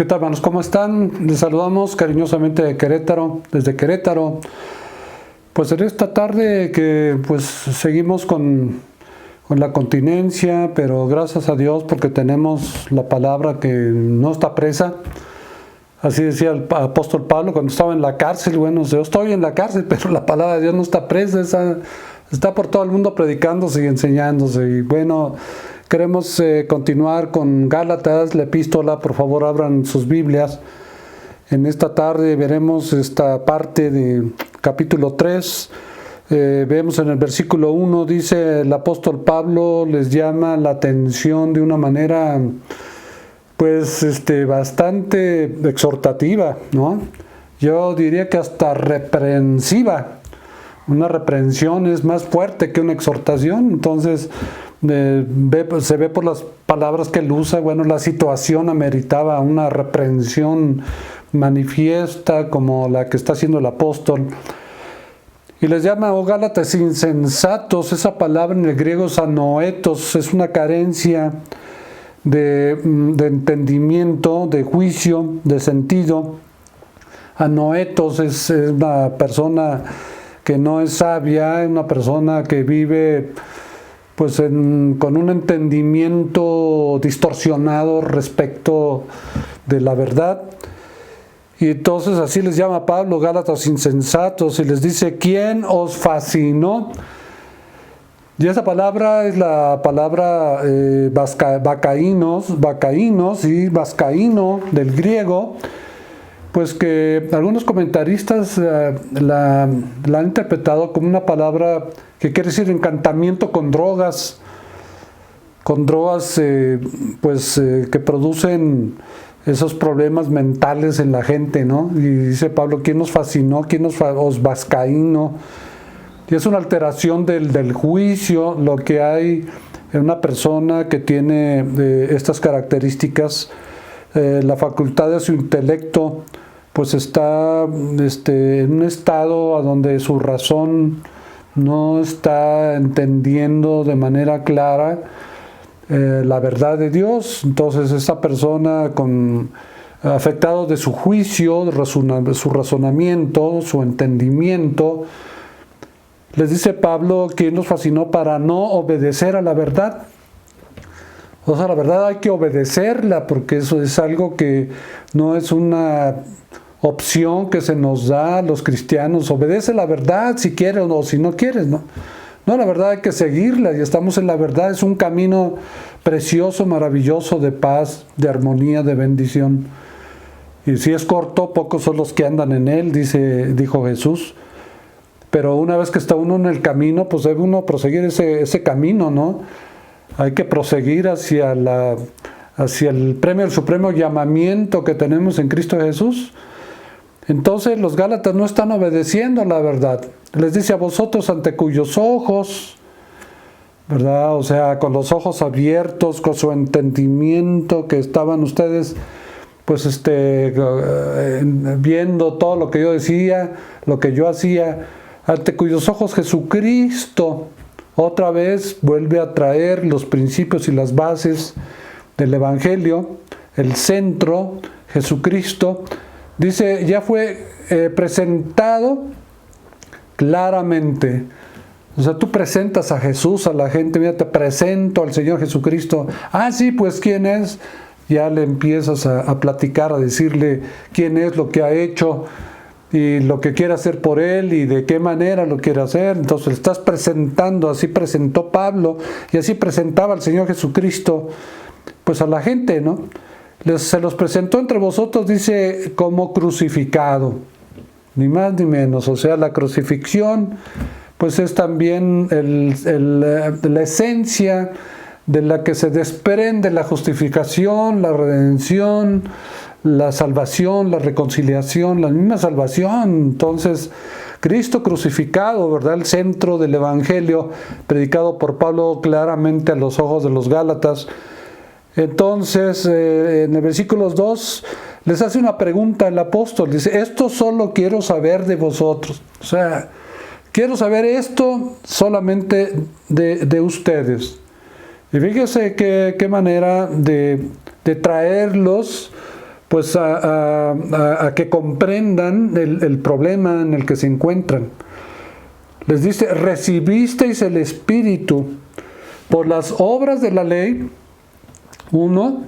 ¿Qué tal, hermanos? ¿Cómo están? Les saludamos cariñosamente de Querétaro, desde Querétaro. Pues en esta tarde que pues seguimos con la continencia, pero gracias a Dios porque tenemos la palabra que no está presa. Así decía el apóstol Pablo cuando estaba en la cárcel. Bueno, yo estoy en la cárcel, pero la palabra de Dios no está presa, está por todo el mundo predicándose y enseñándose. Y bueno, queremos continuar con Gálatas, la epístola. Por favor, abran sus Biblias. En esta tarde veremos esta parte de capítulo 3. Vemos en el versículo 1, dice el apóstol Pablo, les llama la atención de una manera pues bastante exhortativa, ¿no? Yo diría que hasta reprensiva. Una reprensión es más fuerte que una exhortación. Entonces se ve por las palabras que él usa. Bueno, la situación ameritaba una reprensión manifiesta como la que está haciendo el apóstol. Y les llama, oh Gálatas insensatos. Esa palabra en el griego es anoetos, es una carencia de entendimiento, de juicio, de sentido. Anoetos es una persona que no es sabia, una persona que vive pues con un entendimiento distorsionado respecto de la verdad. Y entonces así les llama Pablo, Gálatas insensatos, y les dice, ¿quién os fascinó? Y esa palabra es la palabra vacaínos y vascaíno del griego, pues que algunos comentaristas la han interpretado como una palabra que quiere decir encantamiento con drogas que producen esos problemas mentales en la gente, ¿no? Y dice Pablo, ¿quién nos fascinó? ¿Quién os vascaíno? Y es una alteración del juicio, lo que hay en una persona que tiene estas características. La facultad de su intelecto pues está en un estado a donde su razón no está entendiendo de manera clara la verdad de Dios. Entonces esa persona afectado de su juicio, de su razonamiento, su entendimiento, les dice Pablo, ¿quién nos fascinó para no obedecer a la verdad? O sea, la verdad hay que obedecerla porque eso es algo que no es una opción que se nos da a los cristianos. Obedece la verdad si quieres o si no quieres, ¿no? No, la verdad hay que seguirla y estamos en la verdad. Es un camino precioso, maravilloso de paz, de armonía, de bendición. Y si es corto, pocos son los que andan en él, dijo Jesús. Pero una vez que está uno en el camino, pues debe uno proseguir ese camino, ¿no? Hay que proseguir hacia el premio, el supremo llamamiento que tenemos en Cristo Jesús. Entonces los Gálatas no están obedeciendo a la verdad. Les dice a vosotros ante cuyos ojos, ¿verdad? O sea, con los ojos abiertos, con su entendimiento, que estaban ustedes pues viendo todo lo que yo decía, lo que yo hacía, ante cuyos ojos Jesucristo otra vez vuelve a traer los principios y las bases del Evangelio, el centro, Jesucristo. Dice, ya fue presentado claramente. O sea, tú presentas a Jesús a la gente, mira, te presento al Señor Jesucristo. Ah, sí, pues ¿quién es? Ya le empiezas a platicar, a decirle quién es, lo que ha hecho y lo que quiere hacer por él y de qué manera lo quiere hacer. Entonces le estás presentando, así presentó Pablo y así presentaba al Señor Jesucristo pues a la gente, ¿no? Se los presentó entre vosotros, dice, como crucificado, ni más ni menos. O sea, la crucifixión pues es también la esencia de la que se desprende la justificación, la redención, la salvación, la reconciliación, la misma salvación. Entonces, Cristo crucificado, ¿verdad? El centro del Evangelio, predicado por Pablo claramente a los ojos de los Gálatas. Entonces, en el versículo 2, les hace una pregunta el apóstol. Dice, esto solo quiero saber de vosotros. O sea, quiero saber esto solamente de ustedes. Y fíjese qué manera de traerlos pues a que comprendan el problema en el que se encuentran. Les dice, recibisteis el Espíritu por las obras de la ley, uno,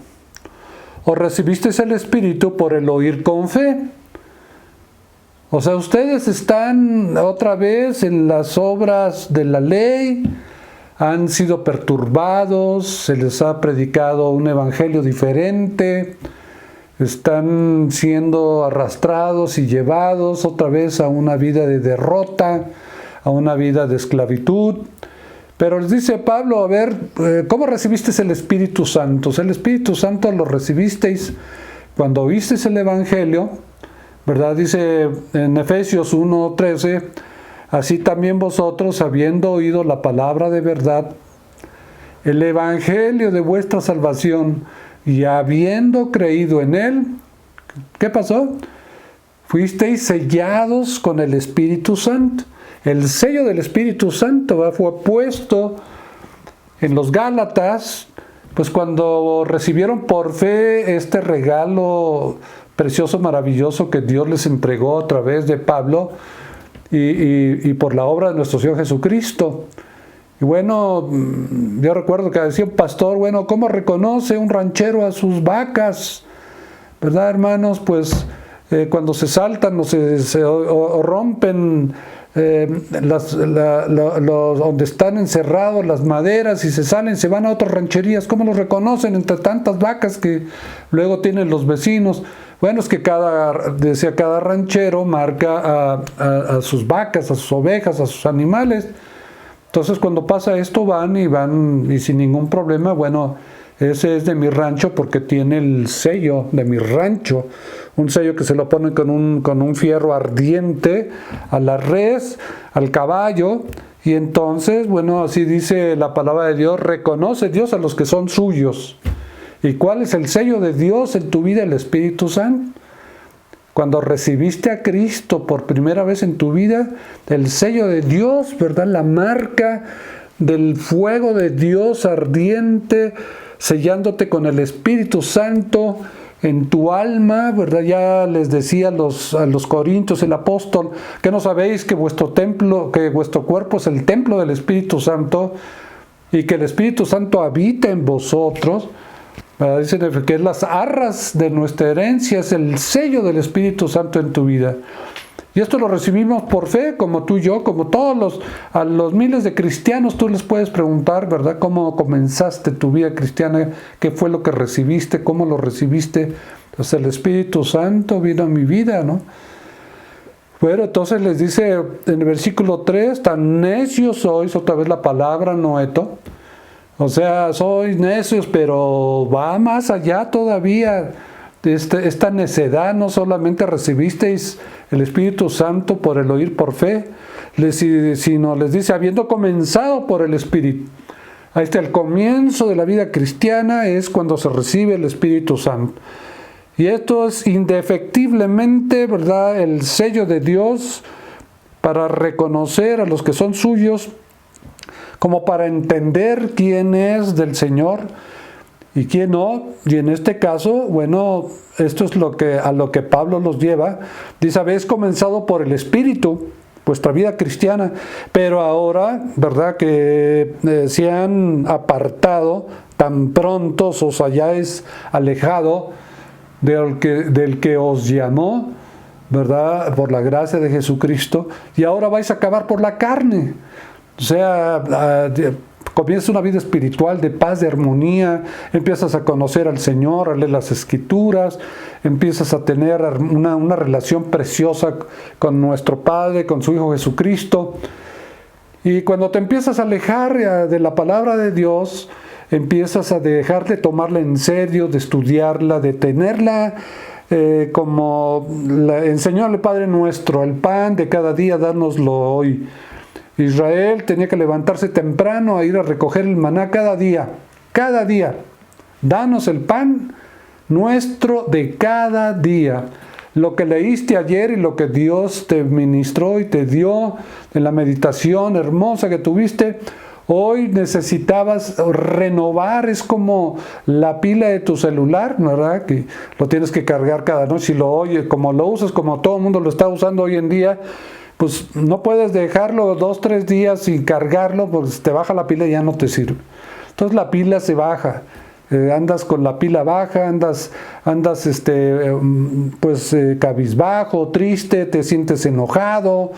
o recibisteis el Espíritu por el oír con fe. O sea, ustedes están otra vez en las obras de la ley, han sido perturbados, se les ha predicado un evangelio diferente, están siendo arrastrados y llevados otra vez a una vida de derrota, a una vida de esclavitud. Pero les dice Pablo, a ver, ¿cómo recibisteis el Espíritu Santo? El Espíritu Santo lo recibisteis cuando oísteis el evangelio, ¿verdad? Dice en Efesios 1:13, así también vosotros, habiendo oído la palabra de verdad, el evangelio de vuestra salvación, y habiendo creído en él, ¿qué pasó? Fuisteis sellados con el Espíritu Santo. El sello del Espíritu Santo fue puesto en los Gálatas, pues cuando recibieron por fe este regalo precioso, maravilloso que Dios les entregó a través de Pablo y por la obra de nuestro Señor Jesucristo. Y bueno, yo recuerdo que decía un pastor, bueno, ¿cómo reconoce un ranchero a sus vacas? ¿Verdad, hermanos? Pues cuando se saltan o rompen donde están encerrados las maderas y se salen, se van a otras rancherías, ¿cómo los reconocen entre tantas vacas que luego tienen los vecinos? Bueno, es que cada ranchero marca a sus vacas, a sus ovejas, a sus animales. Entonces cuando pasa esto van y sin ningún problema, bueno, ese es de mi rancho porque tiene el sello de mi rancho, un sello que se lo ponen con un fierro ardiente a la res, al caballo, y entonces, bueno, así dice la palabra de Dios, reconoce Dios a los que son suyos. ¿Y cuál es el sello de Dios en tu vida? El Espíritu Santo. Cuando recibiste a Cristo por primera vez en tu vida, el sello de Dios, ¿verdad? La marca del fuego de Dios ardiente, sellándote con el Espíritu Santo en tu alma, ¿verdad? Ya les decía a los corintios el apóstol, que no sabéis que vuestro cuerpo es el templo del Espíritu Santo y que el Espíritu Santo habita en vosotros. Dicen que es las arras de nuestra herencia, es el sello del Espíritu Santo en tu vida. Y esto lo recibimos por fe, como tú y yo, como a los miles de cristianos, tú les puedes preguntar, ¿verdad? ¿Cómo comenzaste tu vida cristiana? ¿Qué fue lo que recibiste? ¿Cómo lo recibiste? Pues el Espíritu Santo vino a mi vida, ¿no? Bueno, entonces les dice en el versículo 3, tan necios sois, otra vez la palabra noeto. O sea, sois necios, pero va más allá todavía. Esta necedad, no solamente recibisteis el Espíritu Santo por el oír por fe, sino les dice, habiendo comenzado por el Espíritu. Ahí está, el comienzo de la vida cristiana es cuando se recibe el Espíritu Santo. Y esto es indefectiblemente, ¿verdad?, el sello de Dios para reconocer a los que son suyos, como para entender quién es del Señor y quién no. Y en este caso, bueno, esto es a lo que Pablo los lleva. Dice, habéis comenzado por el Espíritu vuestra vida cristiana, pero ahora, ¿verdad?, que se han apartado, tan pronto os hayáis alejado del que os llamó, ¿verdad?, por la gracia de Jesucristo, y ahora vais a acabar por la carne. O sea, comienza una vida espiritual de paz, de armonía, empiezas a conocer al Señor, a leer las Escrituras, empiezas a tener una relación preciosa con nuestro Padre, con su Hijo Jesucristo. Y cuando te empiezas a alejar de la palabra de Dios, empiezas a dejar de tomarla en serio, de estudiarla, de tenerla como enseñó el Padre nuestro, el pan de cada día, dánoslo hoy. Israel tenía que levantarse temprano a ir a recoger el maná cada día. Danos el pan nuestro de cada día. Lo que leíste ayer y lo que Dios te ministró y te dio en la meditación hermosa que tuviste, Hoy necesitabas renovar, es como la pila de tu celular, ¿verdad? Que lo tienes que cargar cada noche y lo oyes, como lo usas, como todo el mundo lo está usando hoy en día, pues no puedes dejarlo 2-3 días sin cargarlo, porque te baja la pila y ya no te sirve. Entonces la pila se baja. Andas con la pila baja, andas cabizbajo, triste, te sientes enojado,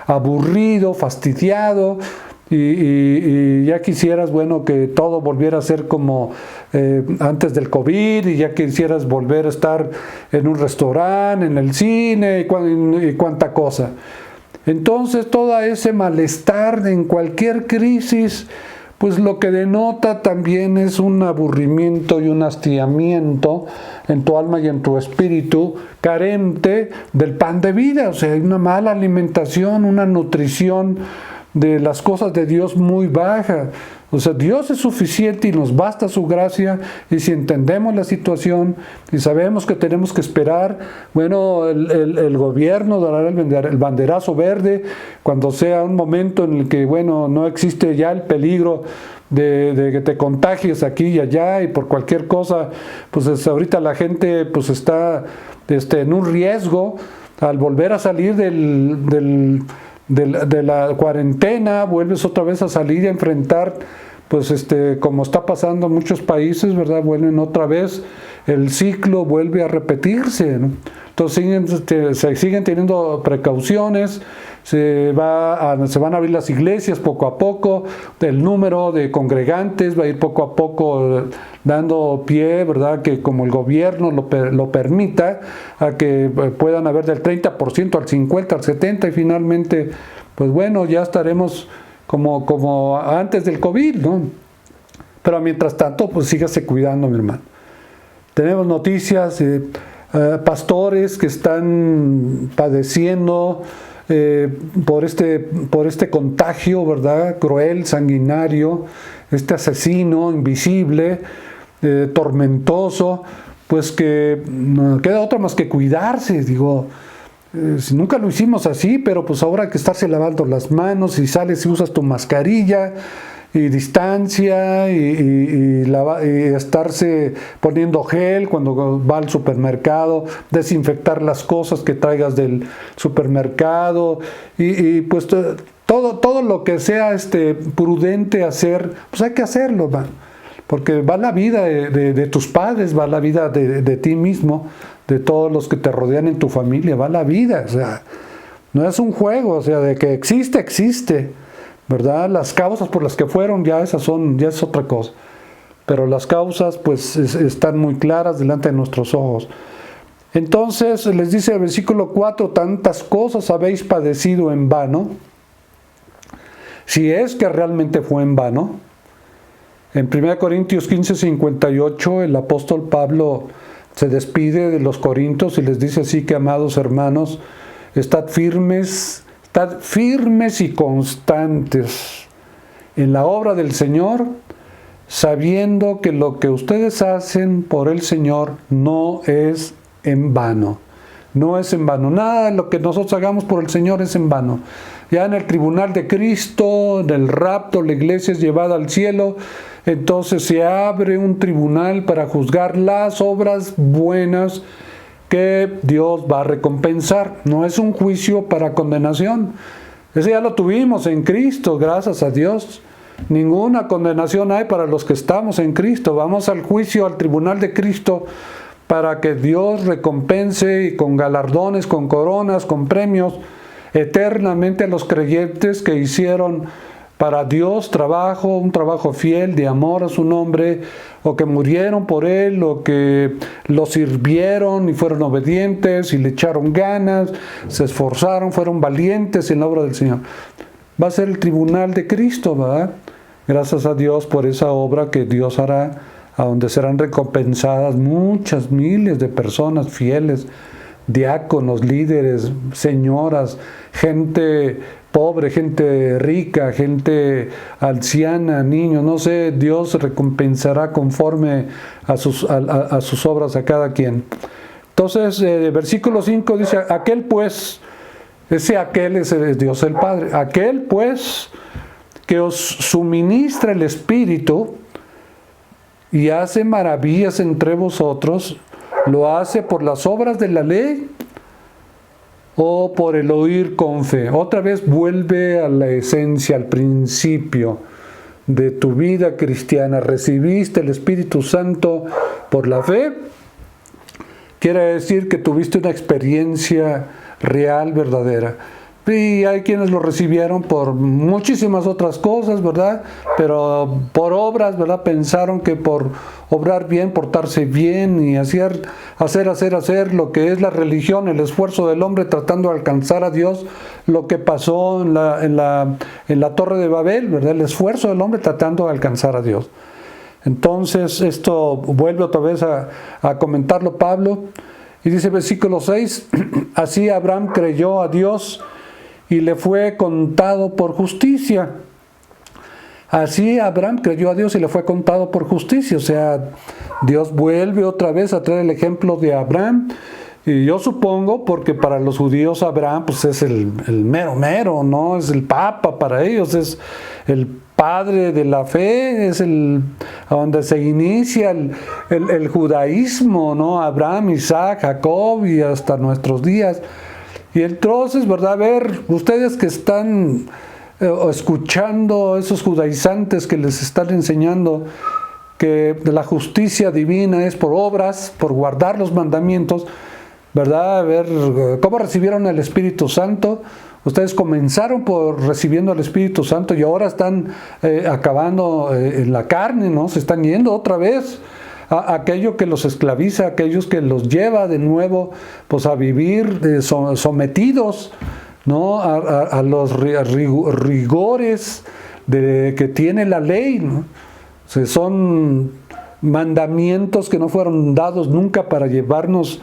aburrido, fastidiado, y ya quisieras, bueno, que todo volviera a ser como antes del COVID, y ya quisieras volver a estar en un restaurante, en el cine, y cuánta cosa. Entonces, todo ese malestar en cualquier crisis, pues lo que denota también es un aburrimiento y un hastiamiento en tu alma y en tu espíritu, carente del pan de vida. O sea, hay una mala alimentación, una nutrición de las cosas de Dios muy baja. O sea, Dios es suficiente y nos basta su gracia, y si entendemos la situación y sabemos que tenemos que esperar, bueno, el gobierno dará el banderazo verde cuando sea un momento en el que, bueno, no existe ya el peligro de que te contagies aquí y allá, y por cualquier cosa, pues ahorita la gente pues está en un riesgo al volver a salir de la cuarentena. Vuelves otra vez a salir y a enfrentar, pues como está pasando en muchos países, ¿verdad? Vuelven otra vez, el ciclo vuelve a repetirse, ¿no? Entonces se siguen teniendo precauciones, se van a abrir las iglesias poco a poco, el número de congregantes va a ir poco a poco dando pie, ¿verdad? Que como el gobierno lo permita, a que puedan haber del 30% al 50%, al 70%, y finalmente, pues bueno, ya estaremos como antes del COVID, ¿no? Pero mientras tanto, pues sígase cuidando, mi hermano. Tenemos noticias, pastores que están padeciendo por este contagio, ¿verdad? Cruel, sanguinario, este asesino invisible, tormentoso, pues que no queda otra más que cuidarse. Digo, si nunca lo hicimos así, pero pues ahora hay que estarse lavando las manos, y sales y usas tu mascarilla y distancia, y estarse poniendo gel cuando va al supermercado, desinfectar las cosas que traigas del supermercado, y pues todo lo que sea prudente hacer, pues hay que hacerlo, man, porque va la vida de tus padres, va la vida de ti mismo, de todos los que te rodean en tu familia, va la vida. O sea, no es un juego, o sea, de que existe, ¿verdad? Las causas por las que fueron, ya es otra cosa. Pero las causas, pues, están muy claras delante de nuestros ojos. Entonces, les dice el versículo 4, tantas cosas habéis padecido en vano, si es que realmente fue en vano. En 1 Corintios 15:58, el apóstol Pablo se despide de los corintios y les dice así: que, amados hermanos, estad firmes y constantes en la obra del Señor, sabiendo que lo que ustedes hacen por el Señor no es en vano. No es en vano. Nada de lo que nosotros hagamos por el Señor es en vano. Ya en el tribunal de Cristo, en el rapto, la iglesia es llevada al cielo. Entonces se abre un tribunal para juzgar las obras buenas que Dios va a recompensar. No es un juicio para condenación. Ese ya lo tuvimos en Cristo, gracias a Dios. Ninguna condenación hay para los que estamos en Cristo. Vamos al juicio, al tribunal de Cristo, para que Dios recompense, y con galardones, con coronas, con premios, eternamente a los creyentes que hicieron para Dios un trabajo fiel de amor a su nombre, o que murieron por Él, o que lo sirvieron y fueron obedientes y le echaron ganas, se esforzaron, fueron valientes en la obra del Señor. Va a ser el tribunal de Cristo, ¿verdad? Gracias a Dios por esa obra que Dios hará, a donde serán recompensadas muchas miles de personas fieles, diáconos, líderes, señoras, gente pobre, gente rica, gente anciana, niños, no sé. Dios recompensará conforme a sus obras a cada quien. Entonces, versículo 5 dice: aquel pues, aquel es Dios el Padre, aquel pues que os suministra el Espíritu y hace maravillas entre vosotros, ¿lo hace por las obras de la ley o por el oír con fe? Otra vez vuelve a la esencia, al principio de tu vida cristiana. ¿Recibiste el Espíritu Santo por la fe? Quiere decir que tuviste una experiencia real, verdadera. Y hay quienes lo recibieron por muchísimas otras cosas, ¿verdad? Pero por obras, ¿verdad? Pensaron que por obrar bien, portarse bien y hacer lo que es la religión, el esfuerzo del hombre tratando de alcanzar a Dios, lo que pasó en la Torre de Babel, ¿verdad? El esfuerzo del hombre tratando de alcanzar a Dios. Entonces, esto vuelve otra vez a comentarlo Pablo, y dice versículo 6, así Abraham creyó a Dios y le fue contado por justicia. Así Abraham creyó a Dios y le fue contado por justicia. O sea, Dios vuelve otra vez a traer el ejemplo de Abraham. Y yo supongo, porque para los judíos Abraham pues es el mero mero, ¿no? Es el papa para ellos, es el padre de la fe, es donde se inicia el judaísmo, ¿no? Abraham, Isaac, Jacob y hasta nuestros días. Y entonces, ¿verdad? A ver, ustedes que están escuchando a esos judaizantes que les están enseñando que la justicia divina es por obras, por guardar los mandamientos, ¿verdad? A ver, ¿cómo recibieron el Espíritu Santo? Ustedes comenzaron por recibiendo el Espíritu Santo y ahora están acabando en la carne, ¿no? Se están yendo otra vez a aquello que los esclaviza, aquellos que los lleva de nuevo pues a vivir sometidos, ¿no? a los rigores que tiene la ley, ¿no? O sea, son mandamientos que no fueron dados nunca para llevarnos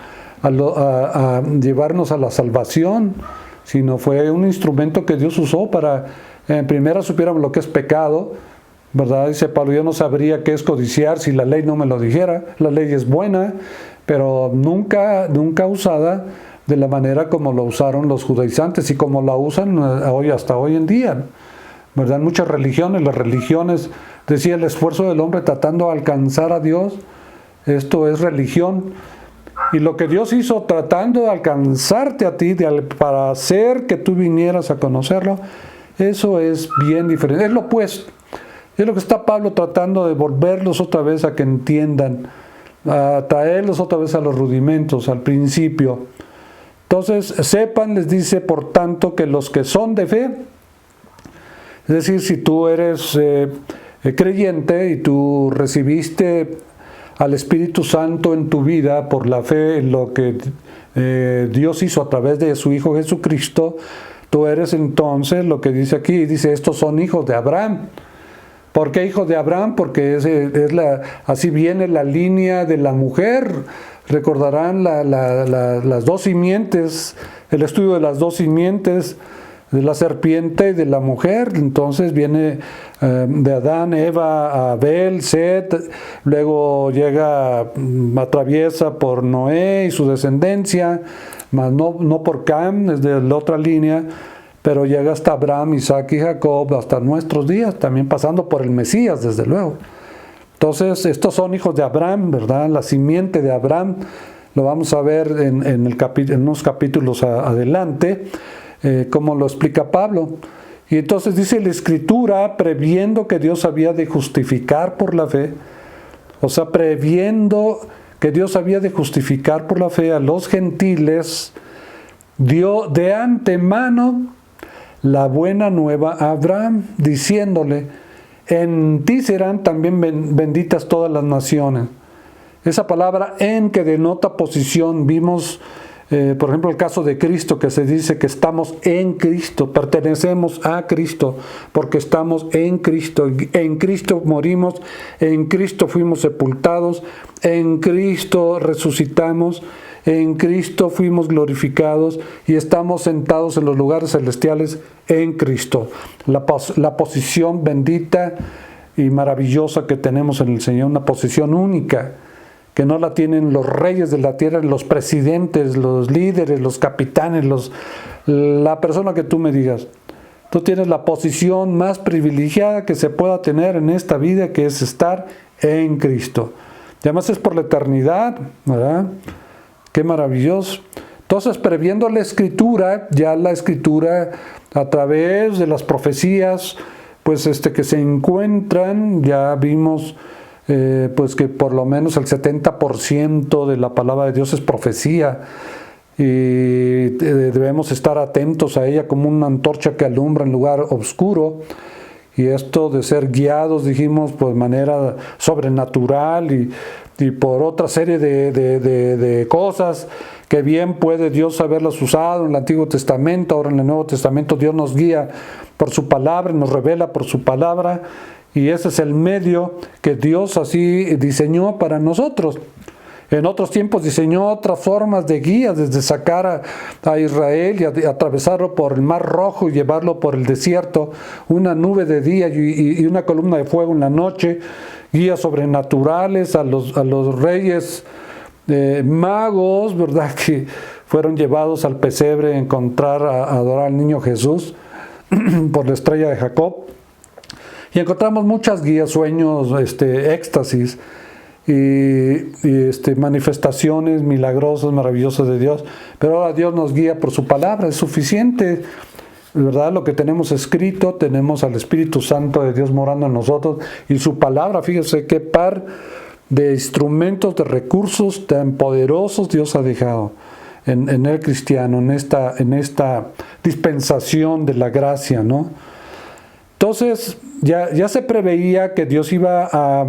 llevarnos a la salvación, sino fue un instrumento que Dios usó para, en primera, supiéramos lo que es pecado, ¿verdad? Dice Pablo, yo no sabría qué es codiciar si la ley no me lo dijera. La ley es buena, pero nunca usada de la manera como lo usaron los judaizantes y como la usan hoy hasta hoy en día, ¿verdad? Muchas religiones, las religiones, decía, el esfuerzo del hombre tratando de alcanzar a Dios, esto es religión. Y lo que Dios hizo tratando de alcanzarte a ti, para hacer que tú vinieras a conocerlo, eso es bien diferente, es lo opuesto. Es lo que está Pablo tratando de volverlos otra vez a que entiendan, a traerlos otra vez a los rudimentos, al principio. Entonces, sepan, les dice, por tanto, que los que son de fe, es decir, si tú eres creyente y tú recibiste al Espíritu Santo en tu vida por la fe en lo que Dios hizo a través de su Hijo Jesucristo, tú eres entonces, lo que dice aquí, dice, estos son hijos de Abraham. ¿Por qué hijos de Abraham? Porque así viene la línea de la mujer. Recordarán las dos simientes, el estudio de las dos simientes, de la serpiente y de la mujer. Entonces viene de Adán, Eva, a Abel, Set, luego atraviesa por Noé y su descendencia, mas no por Cam, es de la otra línea, pero llega hasta Abraham, Isaac y Jacob, hasta nuestros días, también pasando por el Mesías, desde luego. Entonces, estos son hijos de Abraham, ¿verdad? La simiente de Abraham, lo vamos a ver en unos capítulos adelante, como lo explica Pablo. Y entonces dice la Escritura, previendo que Dios había de justificar por la fe, o sea, previendo que Dios había de justificar por la fe a los gentiles, dio de antemano la buena nueva a Abraham, diciéndole, en ti serán también benditas todas las naciones. Esa palabra en que denota posición, vimos por ejemplo el caso de Cristo, que se dice que estamos en Cristo, pertenecemos a Cristo, porque estamos en Cristo morimos, en Cristo fuimos sepultados, en Cristo resucitamos, en Cristo fuimos glorificados y estamos sentados en los lugares celestiales en Cristo. La posición bendita y maravillosa que tenemos en el Señor, una posición única, que no la tienen los reyes de la tierra, los presidentes, los líderes, los capitanes, la persona que tú me digas. tú tienes la posición más privilegiada que se pueda tener en esta vida, que es estar en Cristo. Y además es por la eternidad, ¿verdad? Qué maravilloso. Entonces, previendo la Escritura, ya la Escritura a través de las profecías, pues que se encuentran, ya vimos pues que por lo menos el 70% de la palabra de Dios es profecía, y debemos estar atentos a ella como una antorcha que alumbra en lugar oscuro. Y esto de ser guiados, dijimos, pues de manera sobrenatural y por otra serie de cosas que bien puede Dios haberlas usado en el Antiguo Testamento. Ahora en el Nuevo Testamento Dios nos guía por su palabra, nos revela por su palabra, y ese es el medio que Dios así diseñó para nosotros. En otros tiempos diseñó otras formas de guía, desde sacar a Israel y atravesarlo por el Mar Rojo y llevarlo por el desierto, una nube de día y una columna de fuego en la noche, guías sobrenaturales a los reyes magos, ¿verdad?, que fueron llevados al pesebre a encontrar, a adorar al niño Jesús por la estrella de Jacob. Y encontramos muchas guías, sueños, éxtasis, y manifestaciones milagrosas, maravillosas de Dios. Pero ahora Dios nos guía por su palabra, es suficiente, ¿verdad? Lo que tenemos escrito, tenemos al Espíritu Santo de Dios morando en nosotros, y su palabra, fíjese qué par de instrumentos, de recursos tan poderosos Dios ha dejado en el cristiano, en esta dispensación de la gracia, ¿no? Entonces ya se preveía que Dios iba a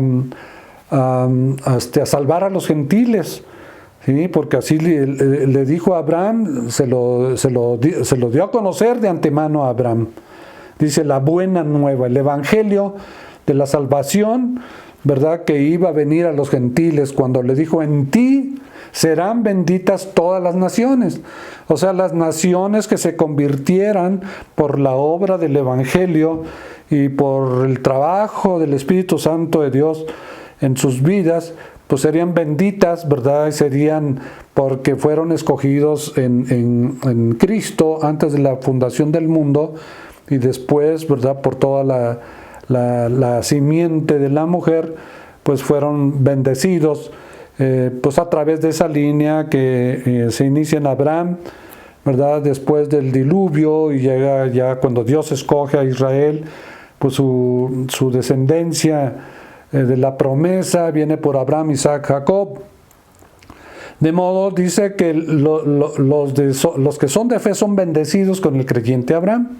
salvar a los gentiles, ¿sí? Porque así le dijo a Abraham, se lo dio a conocer de antemano a Abraham. Dice la buena nueva, el evangelio de la salvación, ¿verdad?, que iba a venir a los gentiles, cuando le dijo: en ti serán benditas todas las naciones. O sea, las naciones que se convirtieran por la obra del evangelio y por el trabajo del Espíritu Santo de Dios en sus vidas, pues serían benditas, ¿verdad? Y serían, porque fueron escogidos en Cristo antes de la fundación del mundo, y después, ¿verdad?, por toda la simiente de la mujer, pues fueron bendecidos, pues a través de esa línea que se inicia en Abraham, ¿verdad?, después del diluvio, y llega ya cuando Dios escoge a Israel, pues su descendencia de la promesa viene por Abraham, Isaac, Jacob. De modo, dice que los que son de fe son bendecidos con el creyente Abraham.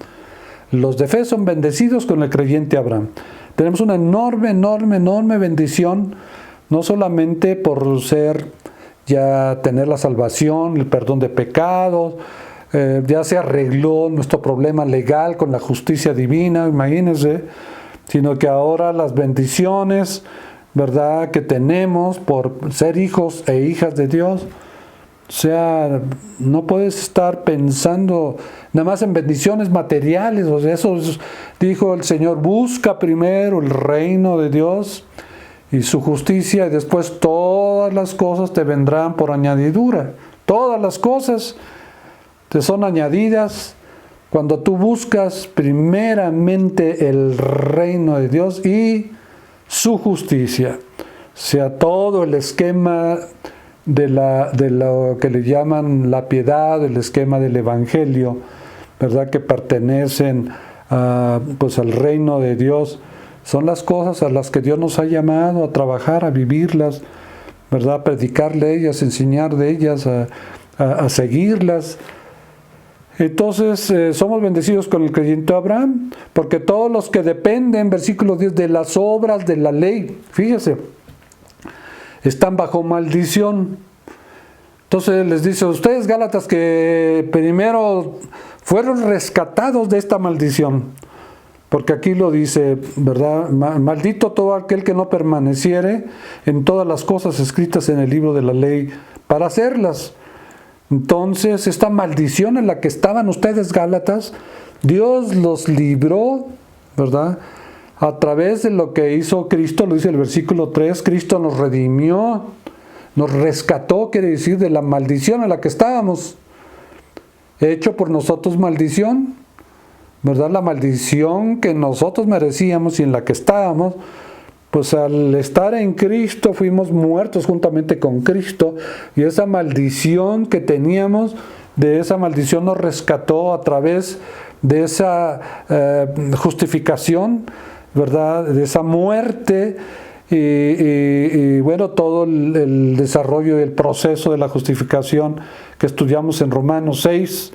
Los de fe son bendecidos con el creyente Abraham. Tenemos una enorme bendición, no solamente por tener la salvación, el perdón de pecados, ya se arregló nuestro problema legal con la justicia divina, imagínense, sino que ahora las bendiciones, ¿verdad?, que tenemos por ser hijos e hijas de Dios. O sea, no puedes estar pensando nada más en bendiciones materiales. O sea, eso dijo el Señor: busca primero el reino de Dios y su justicia, y después todas las cosas te vendrán por añadidura. Todas las cosas te son añadidas cuando tú buscas primeramente el reino de Dios y su justicia. O sea, todo el esquema de lo que le llaman la piedad, el esquema del evangelio, ¿verdad?, que pertenecen pues al reino de Dios, son las cosas a las que Dios nos ha llamado a trabajar, a vivirlas, ¿verdad?, a predicarle ellas, enseñar de ellas, a seguirlas. Entonces somos bendecidos con el creyente Abraham, porque todos los que dependen, versículo 10, de las obras de la ley, fíjese, están bajo maldición. Entonces les dice: ustedes, Gálatas, que primero fueron rescatados de esta maldición, porque aquí lo dice, ¿verdad?, maldito todo aquel que no permaneciere en todas las cosas escritas en el libro de la ley para hacerlas. Entonces, esta maldición en la que estaban ustedes, Gálatas, Dios los libró, ¿verdad?, a través de lo que hizo Cristo. Lo dice el versículo 3, Cristo nos redimió, nos rescató, quiere decir, de la maldición en la que estábamos. Hecho por nosotros maldición, ¿verdad? La maldición que nosotros merecíamos y en la que estábamos, pues al estar en Cristo fuimos muertos juntamente con Cristo, y esa maldición que teníamos, de esa maldición nos rescató a través de esa justificación, ¿verdad? De esa muerte y bueno, todo el desarrollo y el proceso de la justificación que estudiamos en Romanos 6.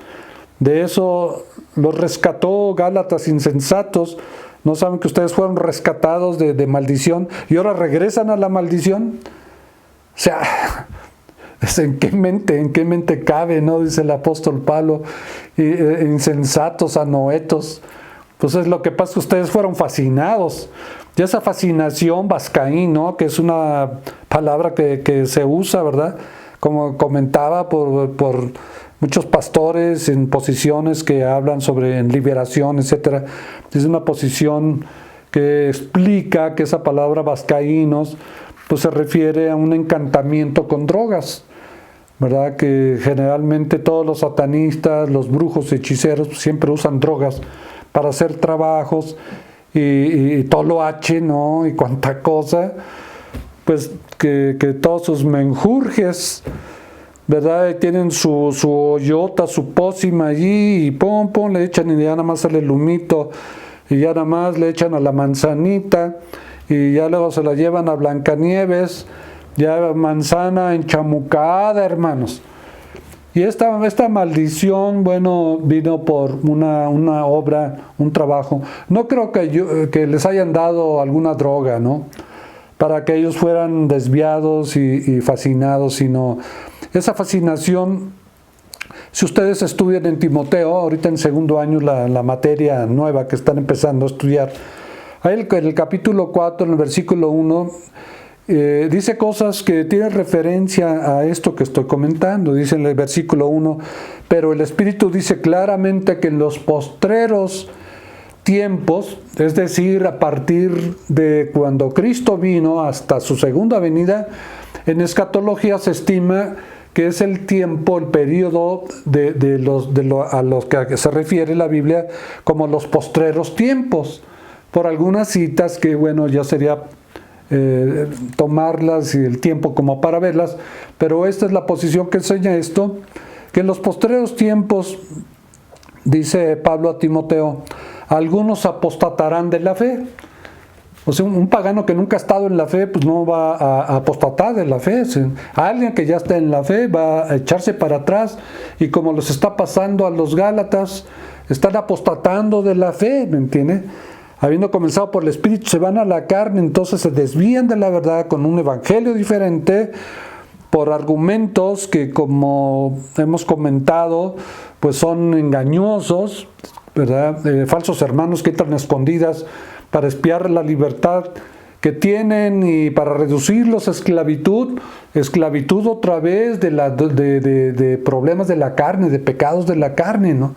De eso los rescató. Gálatas insensatos, ¿no saben que ustedes fueron rescatados de maldición y ahora regresan a la maldición? O sea, ¿en qué mente cabe, no? Dice el apóstol Pablo, insensatos, anoetos. Pues es lo que pasa, que ustedes fueron fascinados. Y esa fascinación, bascaín, ¿no? Que es una palabra que se usa, ¿verdad? Como comentaba por muchos pastores en posiciones que hablan sobre en liberación, etcétera. Es una posición que explica que esa palabra bascaínos pues se refiere a un encantamiento con drogas, ¿verdad? Que generalmente todos los satanistas, los brujos, hechiceros siempre usan drogas para hacer trabajos y todo lo H, ¿no? Y cuánta cosa, pues que todos sus menjurjes, ¿verdad? Tienen su hoyota, su pócima allí, y pum, le echan y ya nada más sale el humito, y ya nada más le echan a la manzanita, y ya luego se la llevan a Blancanieves, ya manzana enchamucada, hermanos. Y esta maldición, bueno, vino por una obra, un trabajo. No creo que les hayan dado alguna droga, ¿no? Para que ellos fueran desviados y fascinados, sino esa fascinación. Si ustedes estudian en Timoteo, ahorita en segundo año, la materia nueva que están empezando a estudiar, ahí en el capítulo 4, en el versículo 1, dice cosas que tienen referencia a esto que estoy comentando. Dice en el versículo 1, pero el Espíritu dice claramente que en los postreros tiempos, es decir, a partir de cuando Cristo vino hasta su segunda venida, en escatología se estima que es el tiempo, el periodo a los que se refiere la Biblia como los postreros tiempos, por algunas citas que, bueno, ya sería tomarlas y el tiempo como para verlas, pero esta es la posición que enseña esto, que en los postreros tiempos, dice Pablo a Timoteo, algunos apostatarán de la fe. O sea, un pagano que nunca ha estado en la fe, pues no va a apostatar de la fe. Alguien que ya está en la fe va a echarse para atrás, y como les está pasando a los Gálatas, están apostatando de la fe, ¿me entiende? Habiendo comenzado por el Espíritu, se van a la carne, entonces se desvían de la verdad con un evangelio diferente, por argumentos que, como hemos comentado, pues son engañosos, ¿verdad? Falsos hermanos que entran escondidas para espiar la libertad que tienen y para reducirlos a esclavitud otra vez de problemas de la carne, de pecados de la carne, ¿no?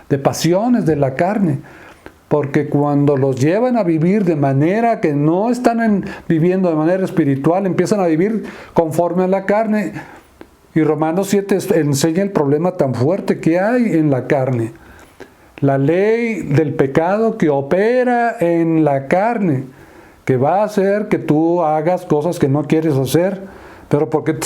De pasiones de la carne. Porque cuando los llevan a vivir de manera que no están viviendo de manera espiritual, empiezan a vivir conforme a la carne. Y Romanos 7 enseña el problema tan fuerte que hay en la carne. La ley del pecado que opera en la carne, que va a hacer que tú hagas cosas que no quieres hacer, pero porque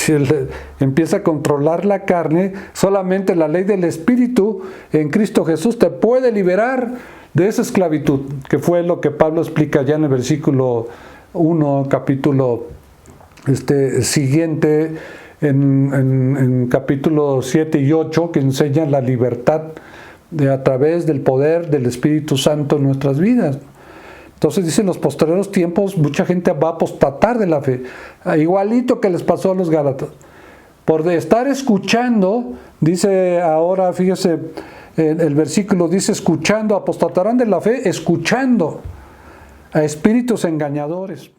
empieza a controlar la carne, solamente la ley del Espíritu en Cristo Jesús te puede liberar de esa esclavitud, que fue lo que Pablo explica ya en el versículo 1, capítulo siguiente, en capítulo 7 y 8, que enseña la libertad a través del poder del Espíritu Santo en nuestras vidas. Entonces dice, en los posteriores tiempos mucha gente va a apostatar de la fe, igualito que les pasó a los Gálatas. Por estar escuchando, dice ahora, fíjese, el versículo dice, escuchando, apostatarán de la fe, escuchando a espíritus engañadores.